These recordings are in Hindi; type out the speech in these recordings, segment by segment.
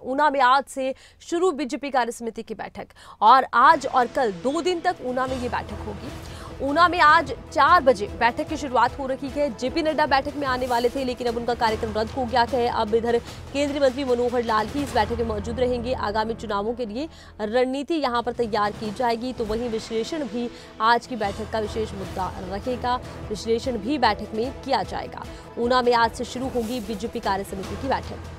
ऊना में आज से शुरू बीजेपी कार्य समिति की बैठक और आज और कल 2 दिन तक ऊना में ये बैठक होगी। ऊना में आज 4 बजे बैठक की शुरुआत हो रही है। जेपी नड्डा बैठक में आने वाले थे, लेकिन अब उनका कार्यक्रम रद्द हो गया है। अब इधर केंद्रीय मंत्री मनोहर लाल ही इस बैठक में मौजूद रहेंगे। आगामी चुनावों के लिए रणनीति यहां पर तैयार की जाएगी, तो वहीं विश्लेषण भी आज की बैठक का विशेष मुद्दा रहेगा। विश्लेषण भी बैठक में किया जाएगा। ऊना में आज से शुरू होगी बीजेपी कार्य समिति की बैठक।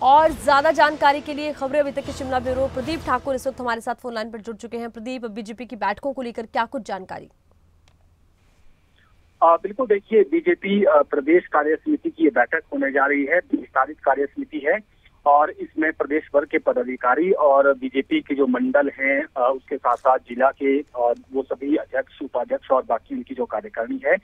और ज्यादा जानकारी के लिए खबरें अभी तक के शिमला ब्यूरो प्रदीप ठाकुर इस वक्त हमारे साथ फोन लाइन पर जुड़ चुके हैं। प्रदीप, बीजेपी की बैठकों को लेकर क्या कुछ जानकारी? बिल्कुल, देखिए, बीजेपी प्रदेश कार्य समिति की ये बैठक होने जा रही है। विस्तारित कार्य समिति है और इसमें प्रदेश भर के पदाधिकारी और बीजेपी के जो मंडल हैं, उसके साथ साथ जिला के और वो सभी अध्यक्ष, उपाध्यक्ष और बाकी उनकी जो कार्यकारिणी है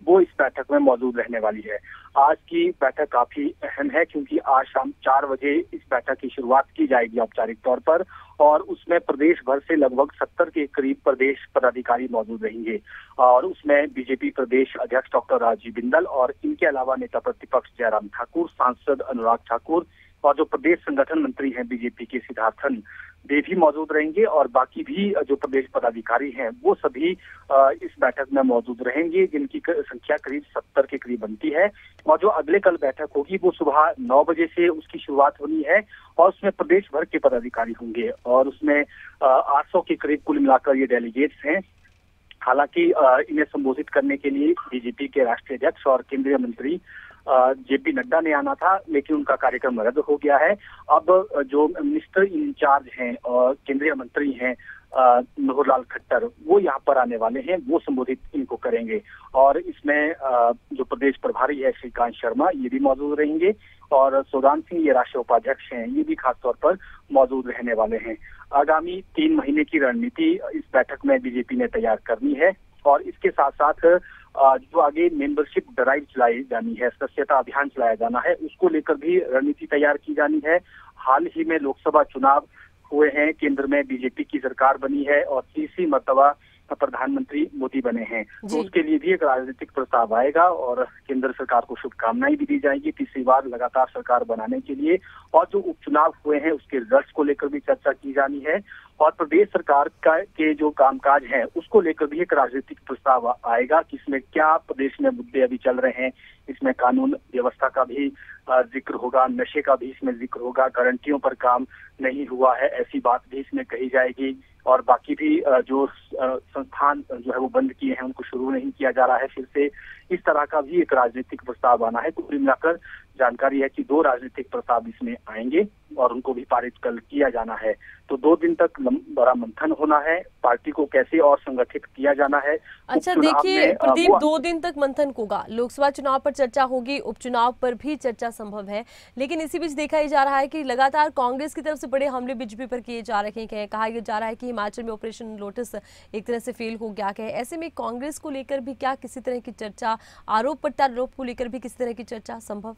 वो इस बैठक में मौजूद रहने वाली है। आज की बैठक काफी अहम है क्योंकि आज शाम 4 बजे इस बैठक की शुरुआत की जाएगी औपचारिक तौर पर, और उसमें प्रदेश भर से लगभग 70 के करीब प्रदेश पदाधिकारी मौजूद रहेंगे। और उसमें बीजेपी प्रदेश अध्यक्ष डॉक्टर राजीव बिंदल और इनके अलावा नेता प्रतिपक्ष जयराम ठाकुर, सांसद अनुराग ठाकुर और जो प्रदेश संगठन मंत्री हैं बीजेपी के सिद्धार्थन, वे भी मौजूद रहेंगे। और बाकी भी जो प्रदेश पदाधिकारी हैं वो सभी इस बैठक में मौजूद रहेंगे, जिनकी संख्या करीब 70 के करीब बनती है। और जो अगले कल बैठक होगी वो सुबह 9 बजे से उसकी शुरुआत होनी है और उसमें प्रदेश भर के पदाधिकारी होंगे और उसमें 800 के करीब कुल मिलाकर ये डेलीगेट्स हैं। हालांकि इन्हें संबोधित करने के लिए बीजेपी के राष्ट्रीय अध्यक्ष और केंद्रीय मंत्री जेपी नड्डा ने आना था, लेकिन उनका कार्यक्रम रद्द हो गया है। अब जो मिनिस्टर इंचार्ज हैं और केंद्रीय मंत्री हैं मनोहर लाल खट्टर, वो यहाँ पर आने वाले हैं, वो संबोधित इनको करेंगे। और इसमें जो प्रदेश प्रभारी है श्रीकांत शर्मा, ये भी मौजूद रहेंगे और सौदान सिंह, ये राष्ट्रीय उपाध्यक्ष हैं, ये भी खासतौर पर मौजूद रहने वाले हैं। आगामी 3 महीने की रणनीति इस बैठक में बीजेपी ने तैयार करनी है और इसके साथ साथ जो आगे मेंबरशिप ड्राइव चलाई जानी है, सदस्यता अभियान चलाया जाना है, उसको लेकर भी रणनीति तैयार की जानी है। हाल ही में लोकसभा चुनाव हुए हैं, केंद्र में बीजेपी की सरकार बनी है और तीसरी मर्तबा प्रधानमंत्री मोदी बने हैं, तो उसके लिए भी एक राजनीतिक प्रस्ताव आएगा और केंद्र सरकार को शुभकामनाएं भी दी जाएगी तीसरी बार लगातार सरकार बनाने के लिए। और जो उपचुनाव हुए हैं उसके रिजल्ट्स को लेकर भी चर्चा की जानी है और प्रदेश सरकार के जो कामकाज है उसको लेकर भी एक राजनीतिक प्रस्ताव आएगा कि इसमें क्या प्रदेश में मुद्दे अभी चल रहे हैं। इसमें कानून व्यवस्था का भी जिक्र होगा, नशे का भी इसमें जिक्र होगा, गारंटियों पर काम नहीं हुआ है ऐसी बात भी इसमें कही जाएगी और बाकी भी जो संस्थान जो है वो बंद किए हैं उनको शुरू नहीं किया जा रहा है फिर से, इस तरह का भी एक राजनीतिक प्रस्ताव आना है। कुल मिलाकर जानकारी है कि 2 राजनीतिक प्रस्ताव इसमें आएंगे और उनको भी पारित कल किया जाना है। तो 2 दिन तक बड़ा मंथन होना है, पार्टी को कैसे और संगठित किया जाना है। अच्छा, देखिए प्रदीप, 2 दिन तक मंथन होगा, लोकसभा चुनाव पर चर्चा होगी, उपचुनाव पर भी चर्चा संभव है, लेकिन इसी बीच देखा ही जा रहा है कि लगातार कांग्रेस की तरफ से बड़े हमले बीजेपी पर किए जा रहे हैं। कहा यह जा रहा है कि हिमाचल में ऑपरेशन लोटस एक तरह से फेल हो गया है। ऐसे में कांग्रेस को लेकर भी क्या किसी तरह की चर्चा, आरोप प्रत्यारोप को लेकर भी किसी तरह की चर्चा संभव?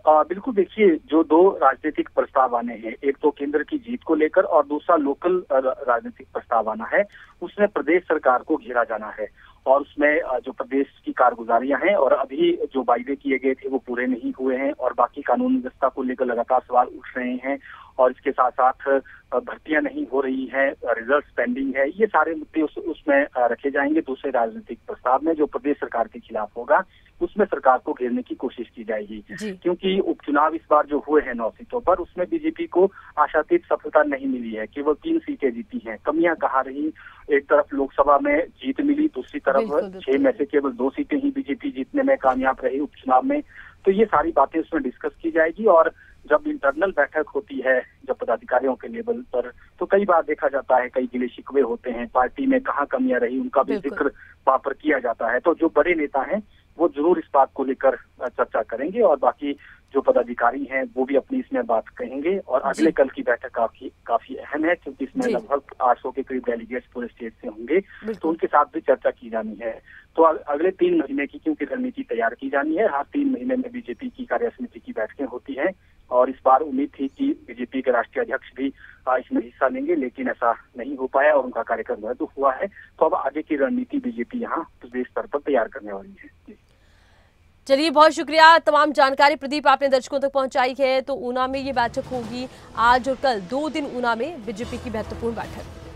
बिल्कुल, देखिए, जो 2 राजनीतिक प्रस्ताव आने हैं, एक तो केंद्र की जीत को लेकर और दूसरा लोकल राजनीतिक प्रस्ताव आना है, उसमें प्रदेश सरकार को घेरा जाना है और उसमें जो प्रदेश की कारगुजारियां हैं और अभी जो वायदे किए गए थे वो पूरे नहीं हुए हैं और बाकी कानून व्यवस्था को लेकर लगातार सवाल उठ रहे हैं और इसके साथ साथ भर्तियां नहीं हो रही हैं, रिजल्ट पेंडिंग है, ये सारे मुद्दे उसमें रखे जाएंगे। दूसरे राजनीतिक प्रस्ताव में जो प्रदेश सरकार के खिलाफ होगा उसमें सरकार को घेरने की कोशिश की जाएगी, क्योंकि उपचुनाव इस बार जो हुए हैं 9 सीटों पर, उसमें बीजेपी को आशातीत सफलता नहीं मिली है, केवल 3 सीटें जीती हैं। कमियां कहाँ रही? एक तरफ लोकसभा में जीत मिली, दूसरी तरफ 6 में से केवल 2 सीटें ही बीजेपी जीतने में कामयाब रही उपचुनाव में। तो ये सारी बातें उसमें डिस्कस की जाएगी और जब इंटरनल बैठक होती है जब पदाधिकारियों के लेवल पर, तो कई बार देखा जाता है कई गिले शिकवे होते हैं, पार्टी में कहाँ कमियां रही उनका भी जिक्र वहां पर किया जाता है। तो जो बड़े नेता हैं वो जरूर इस बात को लेकर चर्चा करेंगे और बाकी जो पदाधिकारी हैं वो भी अपनी इसमें बात कहेंगे। और अगले कल की बैठक काफी अहम है क्योंकि इसमें लगभग 800 के करीब डेलीगेट्स पूरे स्टेट से होंगे, तो उनके साथ भी चर्चा की जानी है। तो अगले 3 महीने की क्योंकि रणनीति तैयार की जानी है, हर 3 महीने में बीजेपी की कार्य समिति की बैठकें होती हैं, और इस बार उम्मीद थी कि बीजेपी के राष्ट्रीय अध्यक्ष भी इसमें हिस्सा लेंगे, लेकिन ऐसा नहीं हो पाया और उनका कार्यक्रम रद्द हुआ है। तो अब आगे की रणनीति बीजेपी यहाँ प्रदेश स्तर पर तैयार करने वाली है। चलिए, बहुत शुक्रिया। तमाम जानकारी प्रदीप आपने दर्शकों तक पहुंचाई है। तो ऊना में ये बैठक होगी आज और कल, 2 दिन ऊना में बीजेपी की महत्वपूर्ण बैठक।